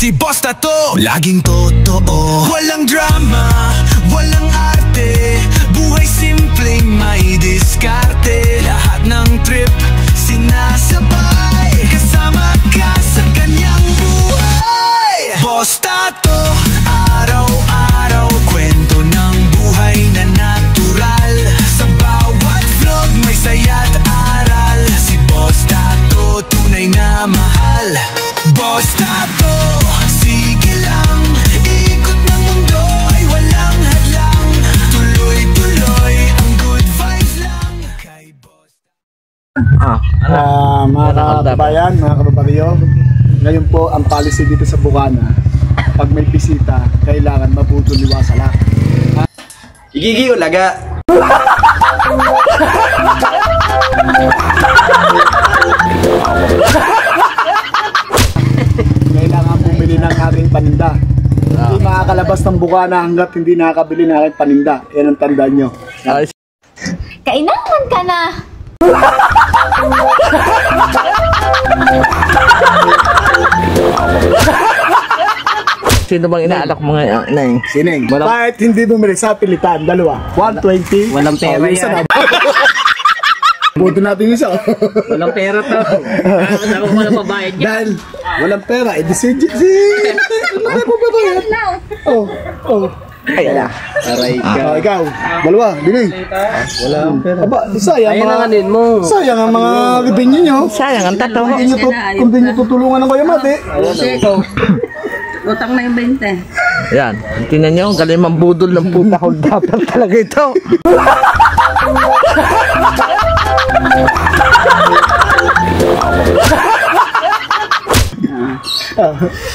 Si Boss Tato, laging totoo, walang drama, walang arte, buhay simpleng may diskarte. Lahat ng trip sinasabay, kasama ka sa kanyang buhay. Boss Tato, araw-araw kwento ng buhay na natural. Sa bawat vlog may saya't aral. Si Boss Tato, tunay na mahal. Boss Tato, sige lang, ikot ng mundo ay walang hadlang. Tuloy-tuloy ang good vibes lang kay Boss Tato. Mga kababayan, mga kababaryo, ngayon po ang policy dito sa Bukana, pag may bisita, kailangan mabudol liwasala. Igigi ulaga. Kailangan bumili ng aking paninda. Hindi makakalabas ng Bukana hanggat hindi nakakabili ng aking paninda. Yan ang tandaan nyo. Kainaman ka na! Sino bang inaalak mo ngayon? Sining. Kahit hindi bumili sa pilitan, dalawa. 120. Walang pera yan. Buto natin yung isa. Walang pera to. Saan ko walang pabayad yan? Dahil walang pera, edi si... Ano po ba yan? Oh. Ay, ala. Aray ka. Ikaw, dalawa, bili. Wala akong pera. Aba, sayang Ayun ang anin mo. Sayang ang mga revenue nyo. Sayang ang tato. Kung di nyo tutulungan ng kayo mati. Utang na yung 20. Yan. Tingnan nyo, galing mambudol ng puta hold upper talaga ito.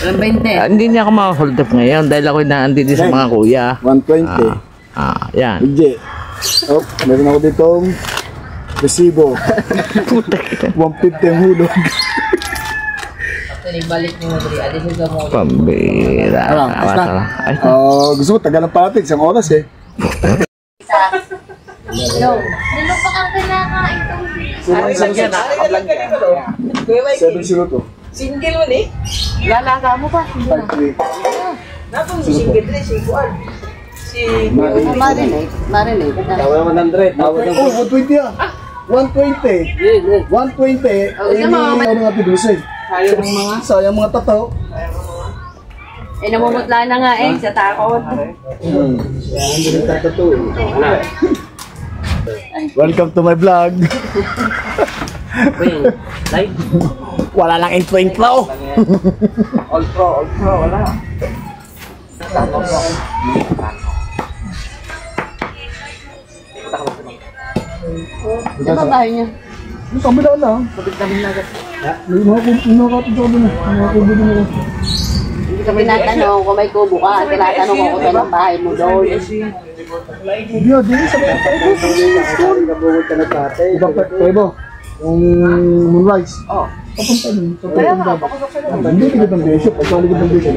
Walang 20. Hindi niya ako maka-hold up ngayon dahil ako naandito sa mga kuya. 120. Yan. Hindi. Oh, meron ako ditong resibo. 150 ang hulog. Balik mo mo dali. Adi sa mo. Pambira. Gusto ko tagal ng parating, isang oras eh. Hello. Nilo pa kang kinakain itong 702. Single mo ni? Lalaga mo pa. 53. Napong single rin si Kuan. Si Marinate. Tawa 100. Oh, 120 ah. 120. 120. Ano nga pidusa eh. Sayang mga tataw. eh namumutla na nga sa takot. Welcome to my vlog. Wala lang intro. All pro, wala. Di ba bahay niya? Ang kabila na. May mga kubo na. Hindi ka tinatanong kung may kubo ka. Tinatanong ko kung saan ang bahay mo doon. Hindi, sa school. Ibang pwebo. Yung moonrise. Papunta nun. Kaya nga, papasok sa loob. Hindi ka ng beso. Pagkaligod ng beso.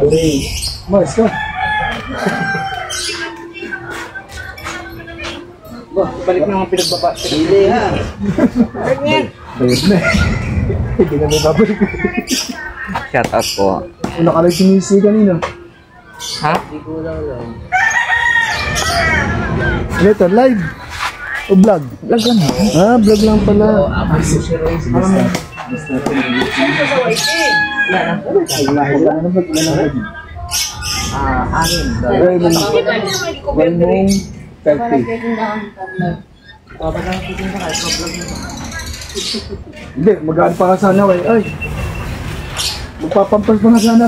Mas ka. Balik na mga pinagbaba. Hindi ha. Bayad na. Hindi na may babalik. Shout out po. Kung nakalay si Missy kanina. Ha? Ito, live. O vlog? Vlog lang. Vlog lang pala. Raymond 30. Hindi, mag-aan pa ka sana ay. Magpapampers pa nga sana.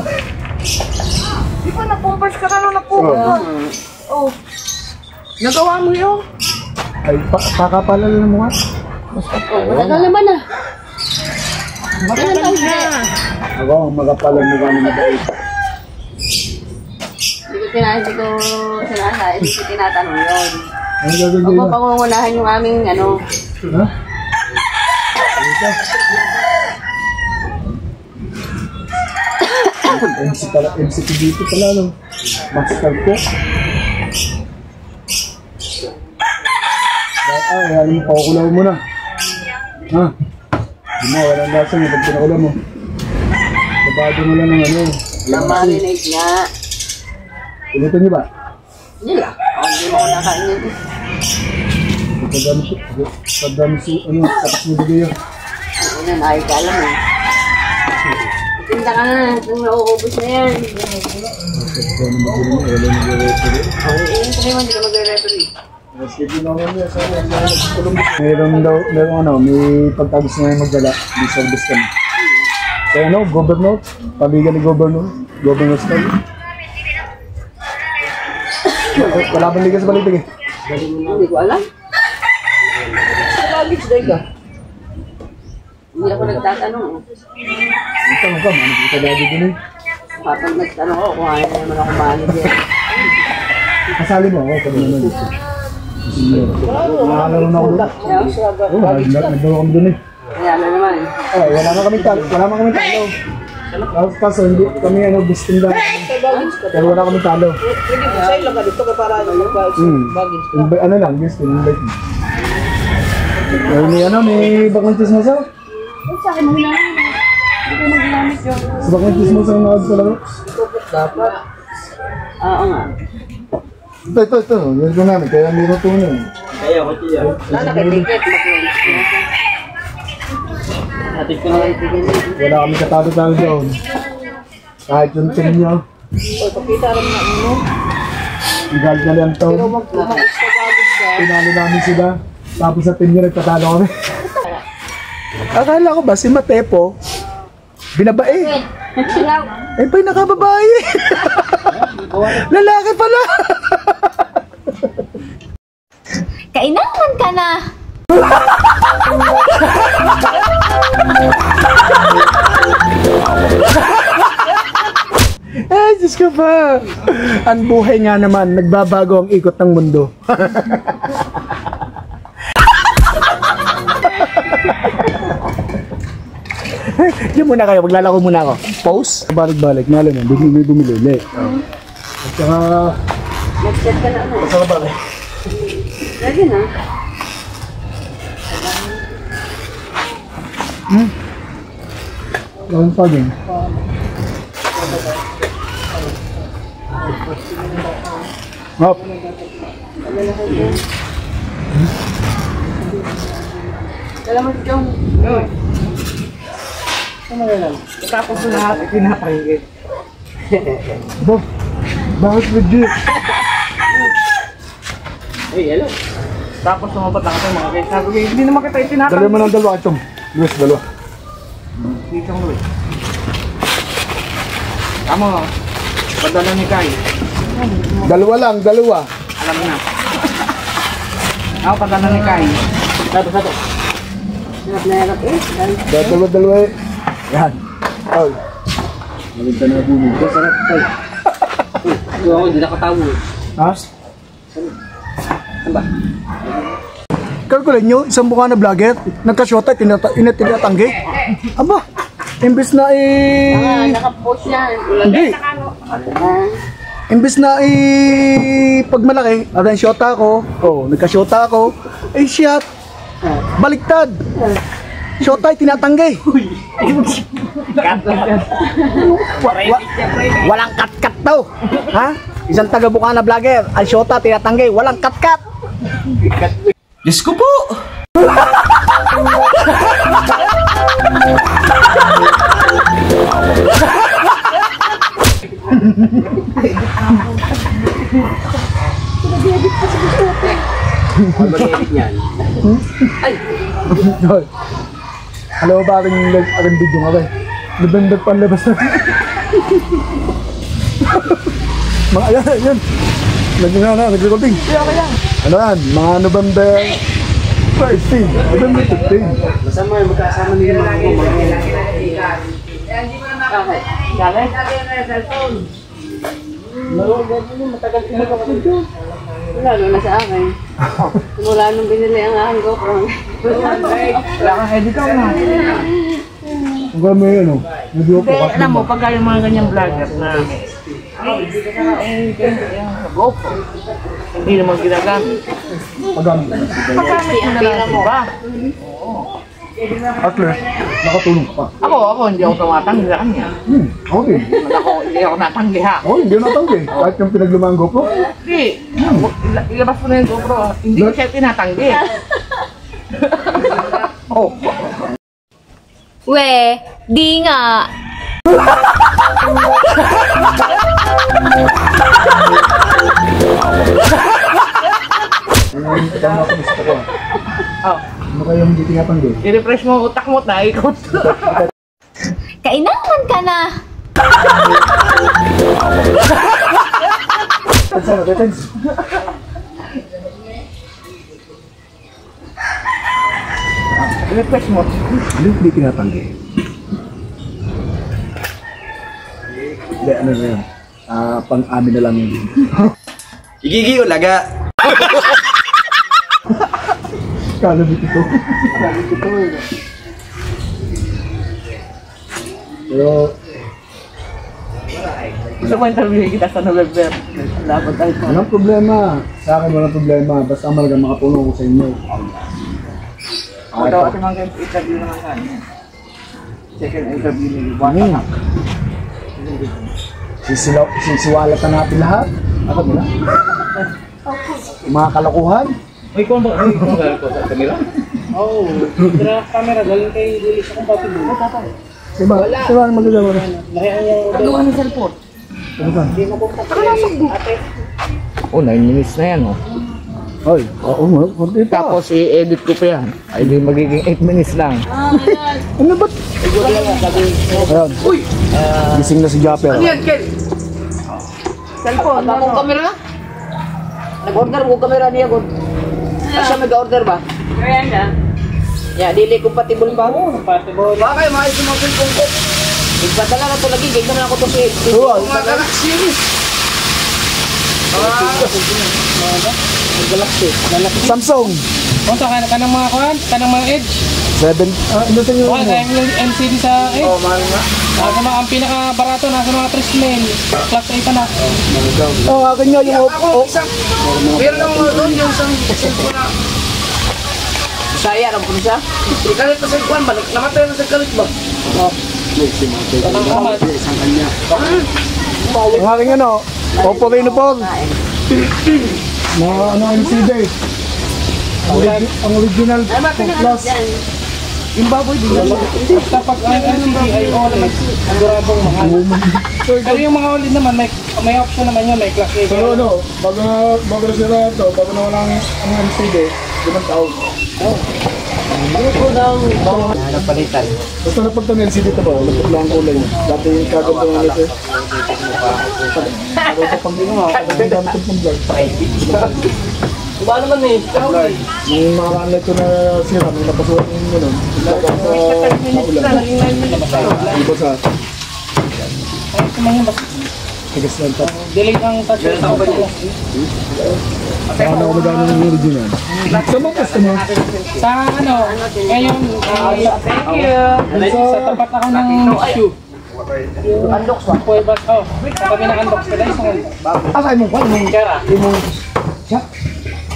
Di ba napumpers ka na napupunta? Oh. Nagawa mo yun? Ay, pakapala lang mo nga. Matagal naman ah. Matagal na. Ako, magapala mo ka naman dahil. Hindi ko sinasaya. Hindi ko tinatanong yun. Ano gagawin Huwag nyo? mo pangungunahan yung aming ano. Ha? MCP dito pala, no? Master ko. Ano mo, pakukulaw mo na. Ha? Hindi mo, walang lasa mo. Pag pinakulaw mo. Babado mo lang ng ano. Na-marinate nga. Ilitin niyo ba? Hindi lang. Hindi mo ko nakain yun. Pagdami si, tapos mo bigay yun. Ano na, nakikala mo. Itinda ka na, itong nauubos na yan. Hindi ka magre-referee. May pagtagos na yung magdala. Di service kami. Kaya governor, pabigan ni governor style. Wala bang ligas balitig eh? Hindi ko alam. Sa luggage day ka? Hindi ako nagtatanong. Tanong ka, ano kita lagi din eh? Kapag nagtanong ako kung ayaw naman ako manager. Kasali mo ako pag naman. Nakakalaro na ako doon. Nagdawa kami doon eh. Kaya na naman. Wala na kami talo. Kaso hindi kami gusting lang. Pero wala kami talo. Pwede mo sa'yo lang ka dito ka para mag-bagage ka. Ano lang, gusto, invite mo. May bakang chismosa? Sa akin mo na. Hindi ko mag-lamit yun. Sa bakang chismosa ang nakag sa laro? Dapat. Oo nga. Ito. Yan ko namin, kaya meron ito na. Kaya ko tiya. Wala nakatiket. Hatid ko na. Wala kami katalo-talo doon. Kahit yung team niya. Pakita rin na ano. Ang gal-gal yan taon. Pero mag-extra bagage ka. Pinalo namin sila. Tapos sa team niya nagpatalo kami. Akala ko ba si Matepo, binabae. Pa'y nakababae. Lalaki pala. Kainaman ka na! Diyos ka ba? Ang buhay nga naman, nagbabago ang ikot ng mundo. Diyan muna kayo, maglalako muna ako. Pause? Balik-balik, malam yan, bumili ulit. At saka... Nag-set ka na ano. Saka balik. Lagi na. Lawan pa din. Hop. Salamat Jong. Tapos na lahat, pinapahingit. Bo, bakit legit? Hello. Tapos sumabat lang ako mga guys. Sabi ko, hindi naman kita itinatang. Dali mo ng dalawa, Chong. Luis, dalawa. Dito ang Luis. Tama nga. Padala ni Kai. Dalawa lang, dalawa. Alam na. Ako padala ni Kai. Satu. Hirap na hirap eh. Dalawa eh. Yan. Oh. Malinta na bumig. Sarap tayo. Ako hindi nakatawo. Ha? Ano ba? Kalkulin nyo, isang mukha na vlogger, nagka-shota, tinatanggi. Aba, imbes na Naka-post yan. Hindi. Imbes na pag malaki, ang shota ako, nagka-shota ako, shot, baliktad. Shota ay tinatanggi. Walang kat-kat daw. Ha? Isang taga-buka na vlogger, ang shota tinatanggi, walang kat-kat. Diyos ko po! Ano mag-edit niyan? Alam mo ba aking video nga ba? Nabendot pa ang labas na. Mga yan. Nag-recording. Ano yan? Mga November 13. November 15. Masama yung magkasama nila mga Bakit? Lalo na sa akin. Simula nung binili ang aking GoPro. Wala kang edit ako na. Ang gano'n mo yun, Nag-video po. Alam mo, pagka yung mga ganyang vlogger na GoPro, hindi naman ginagamit. Pagano. Pagkamit mo na lang, diba? Oo. At least, nakatulong ka pa. Ako, hindi ako tumatanggi sa kanya. Ako din. Hindi ako natanggi ha. Oo, hindi na natanggi. Kahit yung pinaglumaan GoPro. Hindi. Ilabas mo na yung GoPro. Hindi ko siya tinatanggi. Oh. We, di nga. Oh. Ano kayo hindi tinatanggi? I-refresh mo ang utak mo, naikot. Kainaman ka na. Saan na, Tetens? I-refresh mo. Ano yung hindi tinatanggi? Hindi, ano na yun? Pang-amin na lang yun. Igigi ulaga. Kalabit ito. Pero, Gusto mo interview kita sa November. Dapat tayo pa. walang problema. Sa akin walang problema. Basta malaga makatulong ko sa inyo. Ako daw at mga interview naman sa akin. Second interview ni Wata. Sisiwalatan natin lahat. Ako nila. Mga kalokohan. Ay, kung ba? Ay, kung ba? Sa camera? Oo. Tira camera. Galing kay Lilis akong papilo. Diba? Diba ang magagawa na? Ano ang cellphone? Ano ba? Oh, 9 minutes na yan oh. Ay, oo nga. Kunti pa. Tapos i-edit ko pa yan. Ay di magiging 8 minutes lang. Ano ba? Ayan. Uy! Gising na si Japper. Ano yan, Ken? Cellphone, bakong kamera? Nag-order ko kamera niya ko. Siya nag-order ba? Ya, dili compatible ba? Oo, compatible. Baka kayo maayos yung mga cellphone ko. Igpadala na ito lagi, gigam na ako ito si... Oo, mga Galaxy yun eh. Galaxy. Samsung. Kung sa kanang mga kuhan, kanang mga Edge. 7. Ano sa inyo? Kung kaya yung LCD sa Edge. Oh, mahal nga. Nasa mga, ang pinaka-barato, nasa mga 3 mil. Class A pa na. Oh, akin nga yung Oppo. Pero nang mga doon yung cellphone na... Saya, alam ko na siya. Ikalit na sa ikuan ba? Namatay na sa kalit ba? Ang aking ano, Oppo Reno 4. Mga ano LCD. Ang original plus. Yung baboy din lang. Basta pag ang LCD ay all siguradong mahal. Pero yung mga OLED naman, may option naman yun, may Class A. Pero ano, bago na sila ito, bago na walang ang LCD, 5 taon. Napalitan. Basta napagta ng LCD ito ba, napag lang ang kulay niya. Dati yung kaganto ng LCD. Pero sa pang ginawa, ang dami itong pang-vlog. Ba naman eh? Yung mga ano ito na sira, may napasuhan yung gano'n. Naulan. Iba sa Ay, kumain ba? tigas lang pa. Delay ang touch. Saka na ako magano ng original. Sa mga customer. Sa ano, ngayon, Thank you. sa tapat ako ng shoe. Unbox ba? Puwebas, oh, sa kami ng unbox ka dahil sa Asay mo, kwan mong kera. shop.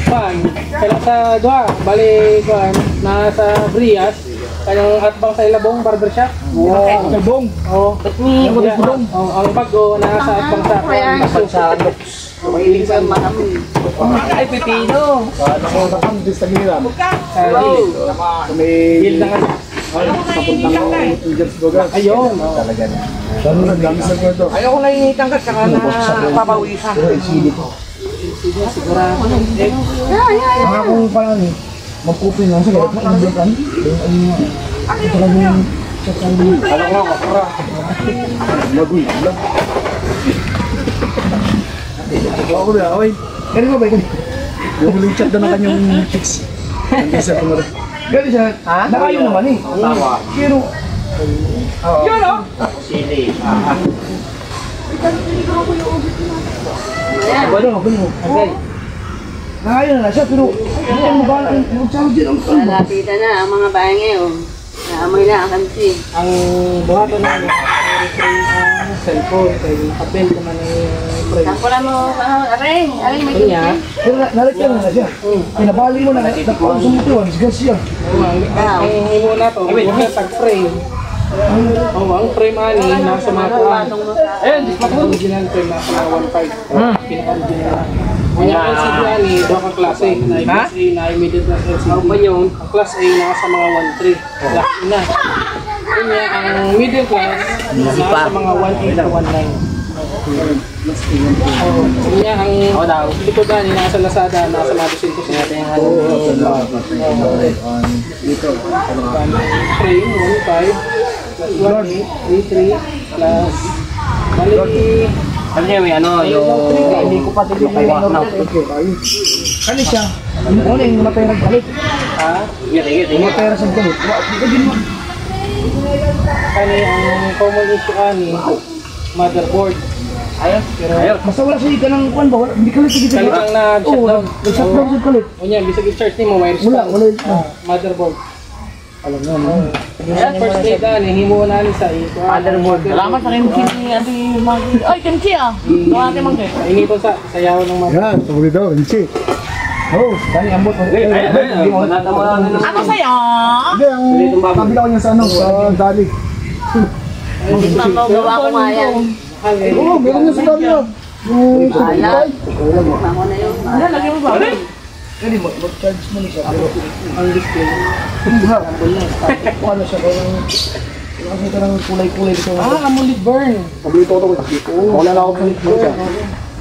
Kuan, kailan sa Dua, bali kuan, nasa Brias, kanyang atbang sa Ilabong Barbershop. Wow, kalbong. Oh, Ano ba ito dong? ang bago nasa atbang sa kuan. Sa unbox. Mahilig sa manami. Ay, pipino. Nakakapan, distagira. Sa gilid. Sa may... Gilid na nga. Papuntang ng Indians Bogas. Ayun. Talaga na. Dami na, dami sa kwento. Ayoko na initan ka saka na papawisan. Pero LCD ko. Mga kung parang magpupin lang siya, kaya ang blokan. Ito talagang check ang blokan. Alam ko, kapra. Lagoy, lag. Ako na, oy. Kaya mo ba, kaya? Yung huling chat na kanyang chicks. Ang isa ko na rin. Gano'n siya, nakayo naman eh. Tawa. Pero, Yun o. Sili. ano, okay. Nakayo na siya, pero hindi mo ba yung challenge din ang kalma. Nalapitan na ang mga bahay ngayon. Naamoy na ang kansi. Ang buhaton na cellphone, kay papel naman ay spray. Wala mo, aray, may Kanya, Pero nalagyan mo na siya. Pinabali mo na, nakuha sumutuan, sigas siya. ang himo na to, huwag tag-frame. Ang frame ani, nasa mga kuhan. Original frame, nasa mga 1.5. Pinaka-original. Kanya ang LCD ani, doon ka klase. Na class A, na immediate class LCD. Ang class A, nasa mga 1.3. Class A na. Kanya ang middle class, nasa mga 1.8 to 1.9. Kanya ang likodan ni nasa Lazada, nasa mga 200 natin. Frame 1.5 plus 1.8 plus bali Ano niya, may ano, yung... Hindi ko pati yung Kani siya, ano yung matay nagbalit? Yung matay sa galit. kani ang common issue ani motherboard. Ayun. Basta wala siya ka ng kuwan ba? Hindi ka lang Kalitang na shutdown. Nag-shutdown siya kalit. Unya bisag i-charge nimo wires. Wala. Motherboard. Alam nga mo. First aid ani himo na ni sa motherboard. Salamat sa kimchi ni Ate Maggie. Ay, kimchi ah. Ate Maggie. Inito sa sayaw ng mga Yan, tungkol dito, Vinci. Oh, dali ambot. Ako sa'yo. Hindi, ang kabila ko niya sa ano, sa dali. Mamagawa ko nga yan. Oo, meron niya sa dali yan. Yung Bahala. certified. Mamo na yun. Ano, lagyan mo ba? Hindi, mag-charge mo niya siya. Pero ang display. Kung ano siya, kung kasi ito ng kulay-kulay dito. AMOLED burn. Paborito ko ito. Wala na ako sa ito siya.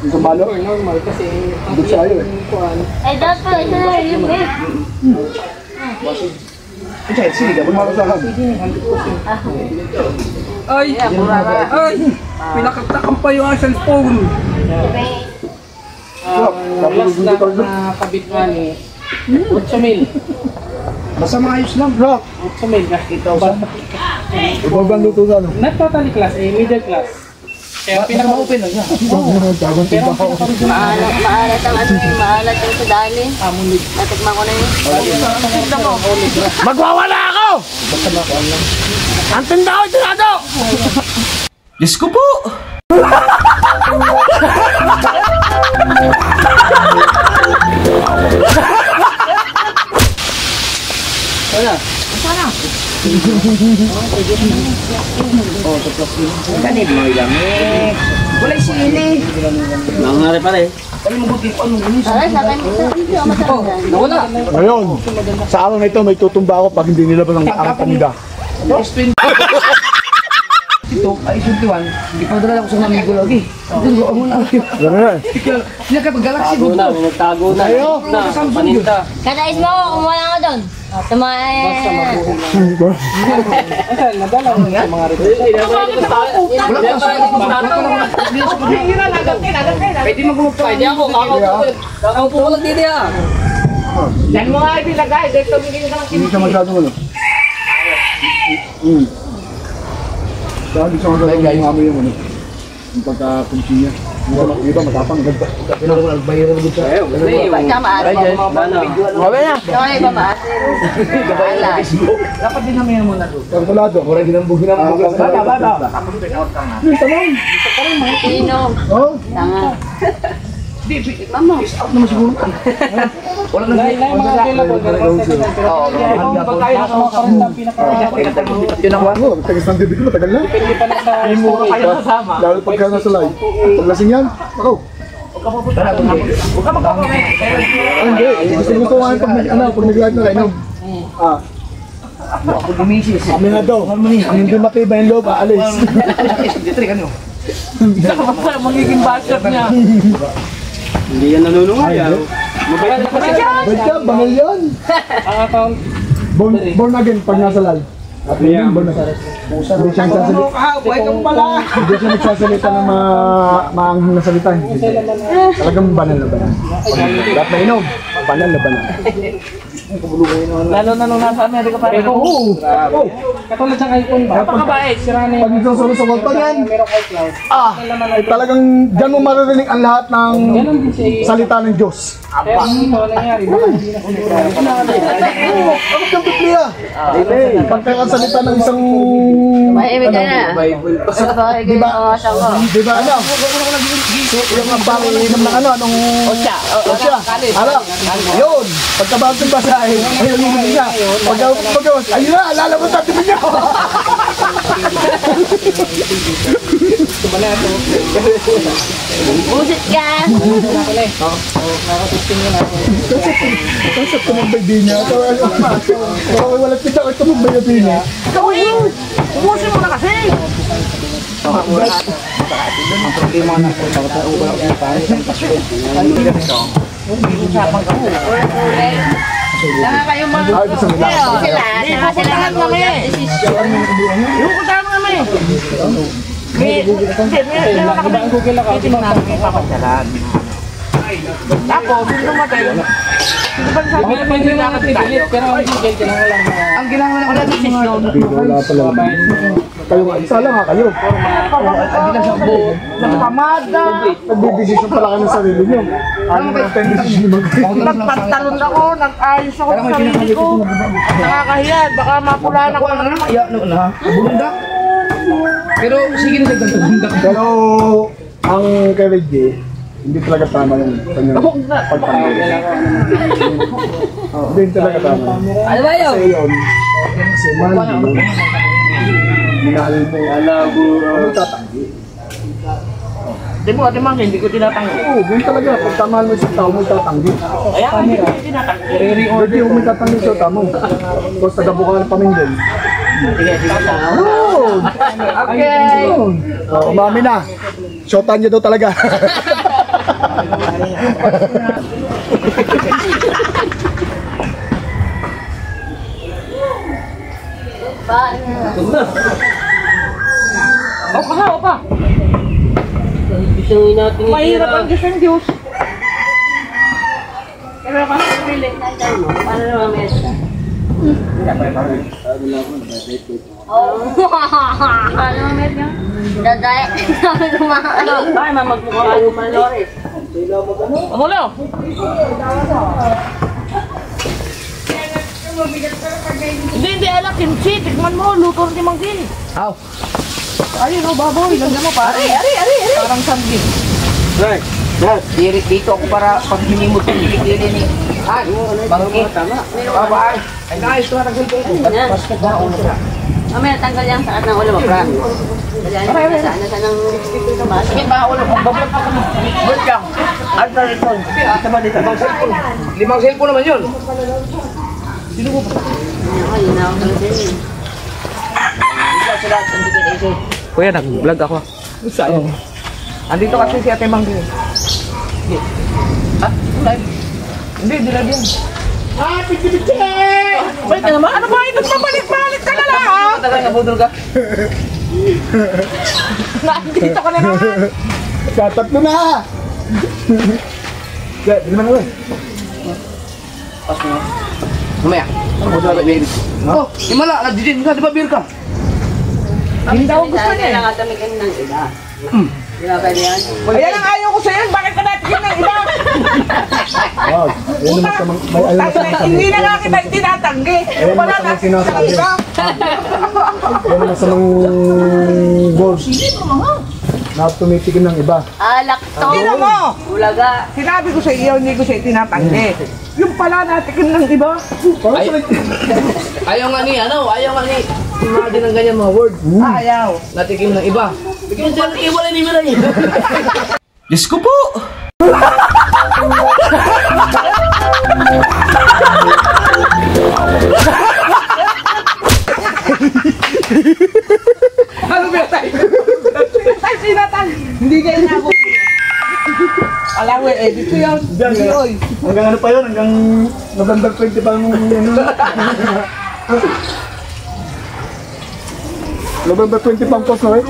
Yung sa balo. Normal kasi Doon sa ayo eh. Eh, dapat pala ito na yung eh. Sige, sige, magmamasahan. Ay! Ay! Pinakatakam pa yung cellphone! last na kabit nga ni 8,000. Basta maayos lang, bro. 8,000 ka. Ikaw ba ang luto sa ano? Not totally class, middle class. Kaya Pinaka-open lang siya. pero Maalat ang ano yun. Maalat yung sa dali. AMOLED. Natikman ko na yun. Tignan mo. Magwawala ako! Ang tanda ko ito na ito! Diyos ko po! Kanib mo yung walay sili. Nangyari pa rin. Aray, sa akin. Hindi ako matanda. Nawala! Ngayon, sa araw na ito may tutumba ako pag hindi nila ba ng pangda. Ito, ay 21. Hindi pa dala ako sa amigo lagi. Ito, ako na. Gano'n na. Sila kapag galaxy Tago na, magtago na. Ayo. Na, paninta. Kadais mo, kumuha ka doon. Basta mabuhay lang. Kasi nadala mo sa mga request. Pwede magpupay. Pwede ako, kakaupo ko lang dito ah. Yan mo nga ibilagay. Dito bigyan ka ng Hindi siya masyadong ano. Saan di siya masyadong umami yung ano. Yung pagka-kunchi niya. Iba matapang. Kailangan ko nagbayar na siya. Basta maasin. Mabe na. Yung iba maasin. Maalat. Dapat din namin yung muna doon. Kalkulado. Kung rin hinambugin ang mga bata. Sino? Oh? Tanga. Mama. Wala na Lain mga available. Yun ang ano, tagas ng bibig ko, matagal na. Depende pa lang sa storage. Lalo pagka nasa live. Pag lasing yan, ako. Hindi, gusto nga pag nag-live na kainom. Ako dumisis. Kami na daw, ang hindi matibay yung loob, aalis. Magiging basher niya. Hindi yan nanunungay ah. Ba't ka, bangal yan. Ang account, Born again pag nasa live. At yun, born again. Hindi siya nagsasalita. Hindi siya nagsasalita ng maanghang na salita. Talagang banal na banal. Lahat na inom, banal na banal. Lalo na nung nasa Amerika pa rin. Oo! katulad ng iPhone ba? Napakabait. Sira na Pag yung isang solo sa kwalta yan, merong iCloud. ay talagang dyan mo maririnig ang lahat ng Ganon din siya. salita ng Diyos. Kaya ito nangyari, baka hindi na kumita. Ako kang pipli Biblia. Pagkakasalita ng isang... Mahimik ka na. Di ba? Di ba ano? Yung ang panginom ng ano, anong... Osya. Ano? Yun. Pagkabago ng basahin, ayun yung niya. Pagkabago, ayun na, lalabot natin niya. Busit ka! Kasi tumambay din niya. Parang walang kita ko tumambay din niya. Ikaw yun! Umusin mo na kasi! Saka kayong mga... Sila Puntahan kami! Yung puntahan kami! Tapos, yung dumating, hindi ba sabi na may nakatilit? Pero ang Google, kailangan lang na... Ang ginagawa ng ulit desisyon. Wala pala. Kayo nga, isa lang nga kayo. Nagpamada. Nagdidesisyon pala kayo ng sarili niyo. Ano na tayong desisyon mo? Nagpantalon ako, nag-ayos ako sa sarili ko. Nakakahiya, baka mapulaan ako. Pero sige na sa ganito. Pero ang kay Reggie, hindi talaga tama yung kanyang pagpangili. Hindi talaga tama. Ano ba yun? Kasi yun, kasi mahal mo. Minahal mo yung alabo. Ano tatanggi? Di mo, ate Mang, hindi ko tinatanggi. Oo, yun talaga. Pag tamahal mo yung tao mo, tatanggi. Kaya hindi ko tinatanggi. Hindi mo tatanggi sa tao mo. Tapos tagabuka ng paminggan. Oo! Okay. Umami na. Shotan niyo daw talaga. O pa. Bisuin natin yung Mahirap ang Diyos ng Diyos. Pero kasi pilit na tayo mo. Paano naman may esta? Ano may yan? Daday. Sabi ko mga ano. Ay, mamagmukha ako malores. Hulo. Hindi alam, kimchi. Tikman mo, luto ni Manggil. Aw. Ayun o, baboy. Lagyan mo pare. Parang sandwich. Right. Dito ako para pag hinimot yung kilikili ni... Ay, bangki. Tama. Ay, guys, ito natagol ko. Basket na ulo ka. Mamaya tanggal yan sa ng ulo mo, Fran. Kaya saan na ng basa. Sige ba, ulo. Magbablog pa kami. Wait lang. At na rin yun. Tama dito. 5 cellphone naman yun. Ayun na ako sa din. Kuya, nag-vlog ako. Saan? Andito kasi si Ate Manggil. Ah, live. Hindi, live yan. Ah, piti-piti! Wait na naman. Ano ba? Nagpabalik-balik ka na lang, ha? Tagal na budol ka. Nandito ka na naman. Tatatlo na! Di naman mo eh. Pas mo. Mamaya. Ano ba baby? Oh, himala, nagdidin ka, di ba beer ka? Hindi daw gusto niya. Kailangan tamigan ng iba. Di ba pwede yan? Ayan ang ayaw ko sa'yo. Bakit ka natin yun ng iba? Wow. Ayun naman sa may ayaw na sa Hindi na nga kita tinatanggi. Wala natin sa iba. Ayun naman sa mga goals. Na tumitikin ng iba. Alak to. Tingnan mo! Ulaga. Sinabi ko sa iyo, hindi ko siya tinatanggi. Yung pala natikin ng iba. Ayaw nga ni, ayaw nga ni. Mga din ng ganyan mga word. Ayaw. Natikim ng iba. Bigyan siya ng iwalay ni Miray. Diyos ko po! Ano ba tayo? Ay, sinatang! Hindi kayo na ako. Alam mo, edit ko yun. Hanggang ano pa yun? Hanggang November 20 pa yung ano. November 20 pang post na eh.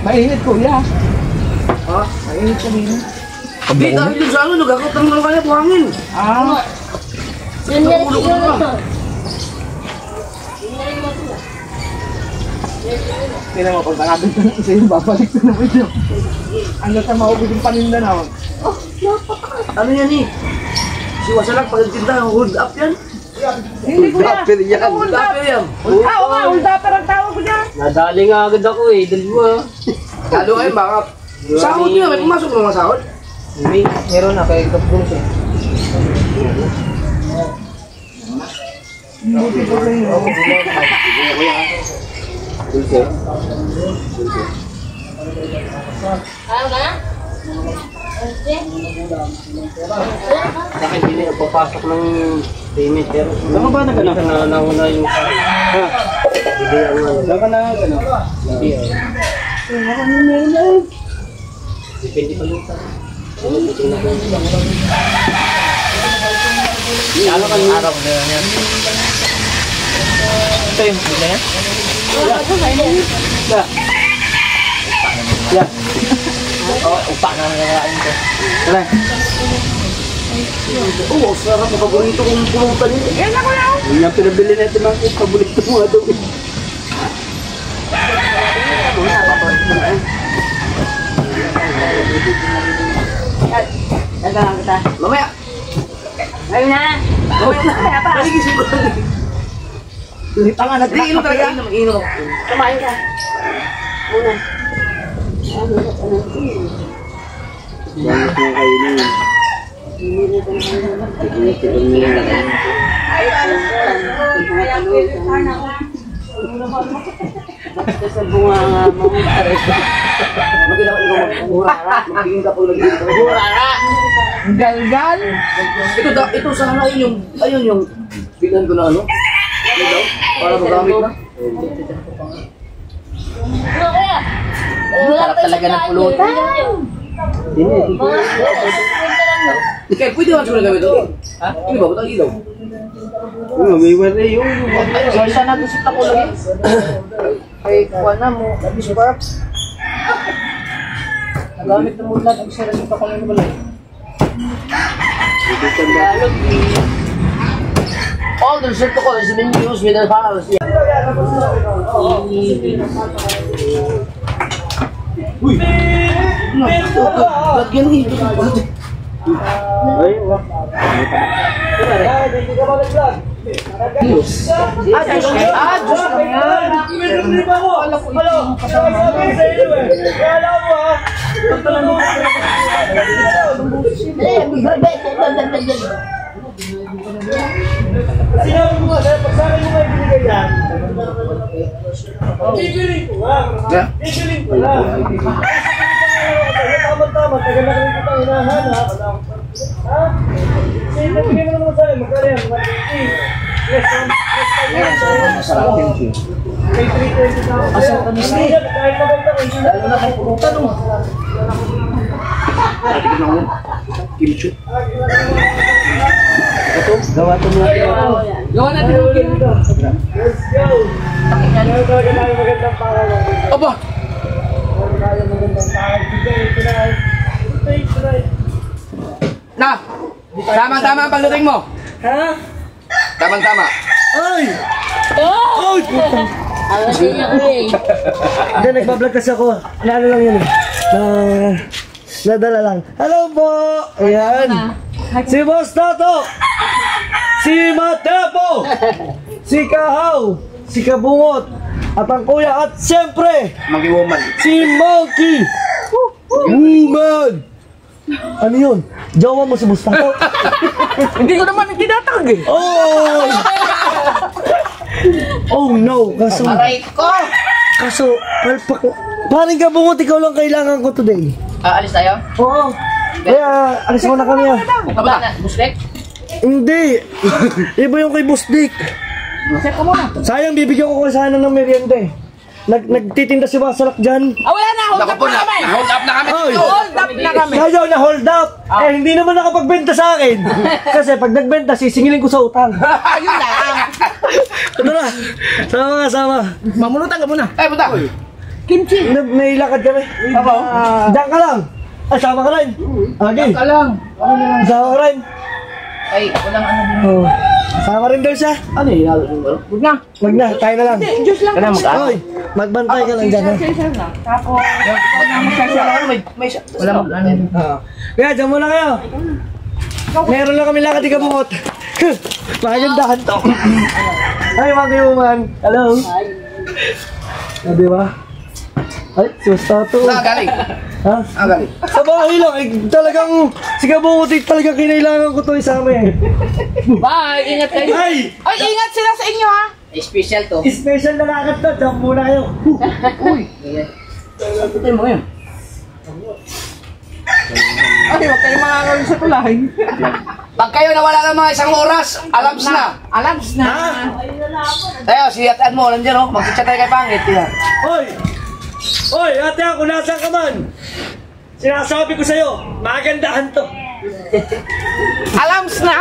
Mainit ko, ya. Ha? Mainit ko din. Di tayo dun sa ano, nagkakotang lang kaya buhangin. Ah, Yun yan siguro. hindi naman pag nakabit na isa yung babalik ko naman yun. Hanggang sa maubos yung paninda na. Ano yan eh? Si Wasalag pag nagtinda, hold up yan. Hindi ko yan. Hold up yan. Oo nga, hold up ang tawag ko dyan. Nadali nga agad ako eh, dalawa. Lalo kayo, baka sahod nyo, may pumasok ng mga sahod. Meron na kay Kapdong siya. Kaya ka na? Sa akin, hindi nagpapasok ng payment. Pero tama ba na gano'n? Nauna yung... Ha? Hindi ang ano. Saka na gano'n. Hindi ang... Depende pa luta. Ano kang araw na yan? Ito yung bigla yan? Yeah. Oh, upa na nangyayain ko. Tara. Oo, sarap na paborito kong pulutan nito. Yan ako na. Yung yung pinabili natin mga paborito mo nga daw. Dagang kita. Mamaya! Ayun na. Mamaya pa! Paligising ko lang. Tanga na Iinom talaga. Iinom. Kumain ka. Una. Bakit mo kainin? Basta sa bunga nga mo. Maganda ko ikaw mag-urara. Magiging ka pag nag-inom ka. Urara! Galgal. Ito sana yun yung bilan ko na ano. Ano daw? Para magamit na. Sarap talaga ng pulutan. Kaya pwede naman siguro gamit ito. Ha? Hindi ba? Ba't ang ilaw? May wala yung... So, isa na gusto ko lagi. Kay kuha na mo. Sparks. Nagamit na mo lahat. Ang isa rin ko na balay. All the protocols have been used with the files. Uy! Lagyan dito. Ay, wak. Diyos lang yan. Wala ko ito kasama. Sinabi mo nga, pag sa akin mo nga ibinigay yan. Bibiling ko lang. Bibiling ko lang. Tama-tama, tagal na rin kitang hinahanap. Ha? Sinabigay mo naman sa akin, magkala yan, 150. Masarap din siya. May 320 na ako. Asal ka na siya. Kahit mabagta ko, hindi Lalo na kay pulutan mo. Kimchi. Ito, gawa ito mga Gawa natin yung game. Let's go! Ano talaga tayo magandang pangalan? Aba! Ano tayo magandang pangalan? Tonight. Na! Tama-tama ang pagdating mo! Ha? Tama-tama! Ay! Oh! Ang natin niya ko eh. Hindi, nagbablog kasi ako. Ano lang yun eh. Nadala lang. Hello po! Ayan. Si Boss Tato! Si Matepo! Si Kahaw! Si Kabungot! At ang kuya at siyempre! Mag-woman. Si Monkey! Woman! Ano yun? Jowa mo si Boss Tato? Hindi ko naman tinatag eh. Oh! Oh no! Kaso... Aray ko! Kaso... Paring Kabungot, ikaw lang kailangan ko today. Alis tayo? Oo. Kaya, alis mo na kami ah. Aba na, Busrek? Hindi. Iba yung kay Boss Dick. Check ko muna. Sayang, bibigyan ko sana ng merienda eh. Nagtitinda si Wasalak dyan. Wala na. Hold up na kami. Hold up na kami! Ay! Hold up na kami. Ayaw na hold up. Eh, hindi naman nakapagbenta sa akin. Kasi pag nagbenta, sisingilin ko sa utang. Ayun lang. Ito na. Sama ka, sama. Mamulutan ka muna. Ay, punta! Kimchi. Nailakad kami. Diyan ka lang. Ay, sama ka rin. Okay. Ka lang. Sama ka rin. Ay, walang ano din. Oh. Sama rin daw siya. Ano yung halo mo? Huwag na. Wag na, tayo na lang. Hindi, Diyos lang. Hoy, magbantay ka lang dyan ha. Share lang. Tapos, May wala mag ano. Kaya, dyan muna kayo. Meron lang kami lakad di kabungot. Magandahan to. Ay, mga kayuman. Hello. Ah, di ba? Ay, susta to. Galing. Ha? Galing. Sa bahay lang, eh, talagang si kabungot eh, talagang kinailangan ko to isama eh. Bye, ingat kayo. Ay! Ay, ingat sila sa inyo ha. Special to. Special na lakad to, jump muna kayo. Ito mo yun. Ay, huwag kayo makakawin sa tulay. Pag kayo nawala ng mga isang oras, alams na. Alams na. Tayo, si Atan mo, nandiyan oh. Mag-chat tayo kay Pangit. Yan. Hoy! Hoy, ate ako, nasaan ka man? Sinasabi ko sa'yo, magandahan to. Alams na.